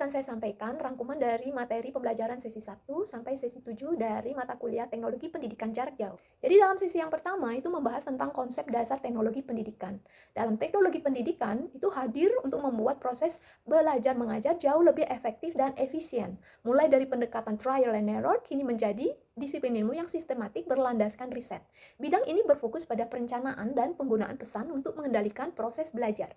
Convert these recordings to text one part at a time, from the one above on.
akan saya sampaikan rangkuman dari materi pembelajaran sesi 1 sampai sesi 7 dari mata kuliah Teknologi Pendidikan Jarak Jauh. Jadi dalam sesi yang pertama itu membahas tentang konsep dasar teknologi pendidikan. Dalam teknologi pendidikan itu hadir untuk membuat proses belajar mengajar jauh lebih efektif dan efisien. Mulai dari pendekatan trial and error kini menjadi disiplin ilmu yang sistematik berlandaskan riset. Bidang ini berfokus pada perencanaan dan penggunaan pesan untuk mengendalikan proses belajar.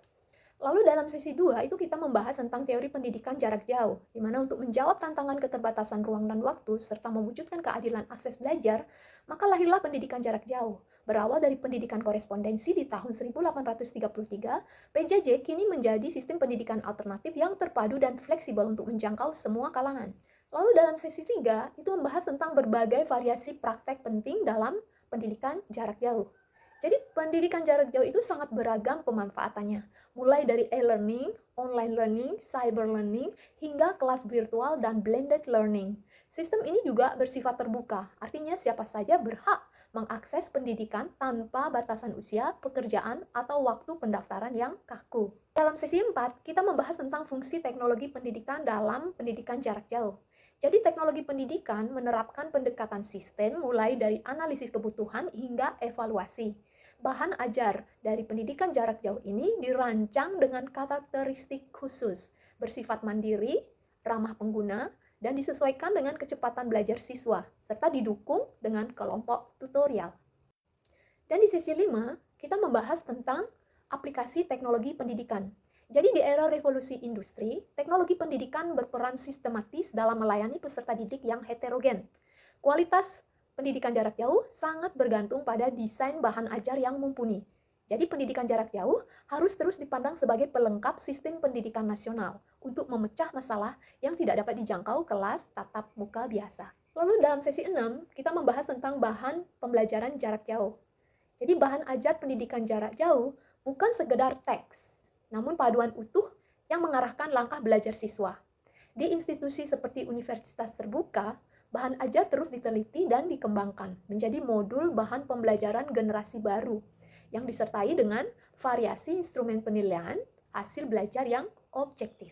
Lalu dalam sesi 2 itu kita membahas tentang teori pendidikan jarak jauh, di mana untuk menjawab tantangan keterbatasan ruang dan waktu, serta mewujudkan keadilan akses belajar, maka lahirlah pendidikan jarak jauh. Berawal dari pendidikan korespondensi di tahun 1833, PJJ kini menjadi sistem pendidikan alternatif yang terpadu dan fleksibel untuk menjangkau semua kalangan. Lalu dalam sesi 3 itu membahas tentang berbagai variasi praktek penting dalam pendidikan jarak jauh. Jadi pendidikan jarak jauh itu sangat beragam pemanfaatannya, mulai dari e-learning, online learning, cyber learning, hingga kelas virtual dan blended learning. Sistem ini juga bersifat terbuka, artinya siapa saja berhak mengakses pendidikan tanpa batasan usia, pekerjaan, atau waktu pendaftaran yang kaku. Dalam sesi 4, kita membahas tentang fungsi teknologi pendidikan dalam pendidikan jarak jauh. Jadi teknologi pendidikan menerapkan pendekatan sistem mulai dari analisis kebutuhan hingga evaluasi. Bahan ajar dari pendidikan jarak jauh ini dirancang dengan karakteristik khusus, bersifat mandiri, ramah pengguna, dan disesuaikan dengan kecepatan belajar siswa, serta didukung dengan kelompok tutorial. Dan di sesi 5, kita membahas tentang aplikasi teknologi pendidikan. Jadi di era revolusi industri, teknologi pendidikan berperan sistematis dalam melayani peserta didik yang heterogen. Kualitas pendidikan jarak jauh sangat bergantung pada desain bahan ajar yang mumpuni. Jadi pendidikan jarak jauh harus terus dipandang sebagai pelengkap sistem pendidikan nasional untuk memecah masalah yang tidak dapat dijangkau kelas tatap muka biasa. Lalu dalam sesi 6, kita membahas tentang bahan pembelajaran jarak jauh. Jadi bahan ajar pendidikan jarak jauh bukan sekedar teks, namun paduan utuh yang mengarahkan langkah belajar siswa. Di institusi seperti universitas terbuka, bahan ajar terus diteliti dan dikembangkan menjadi modul bahan pembelajaran generasi baru yang disertai dengan variasi instrumen penilaian hasil belajar yang objektif.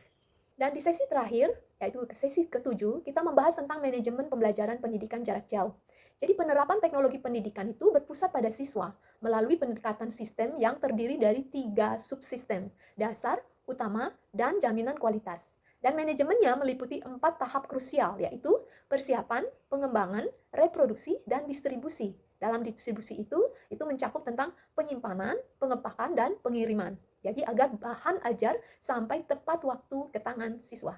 Dan di sesi terakhir, yaitu sesi ke-7, kita membahas tentang manajemen pembelajaran pendidikan jarak jauh. Jadi penerapan teknologi pendidikan itu berpusat pada siswa melalui pendekatan sistem yang terdiri dari 3 subsistem, dasar, utama, dan jaminan kualitas. Dan manajemennya meliputi 4 tahap krusial, yaitu persiapan, pengembangan, reproduksi, dan distribusi. Dalam distribusi itu mencakup tentang penyimpanan, pengepakan, dan pengiriman. Jadi agar bahan ajar sampai tepat waktu ke tangan siswa.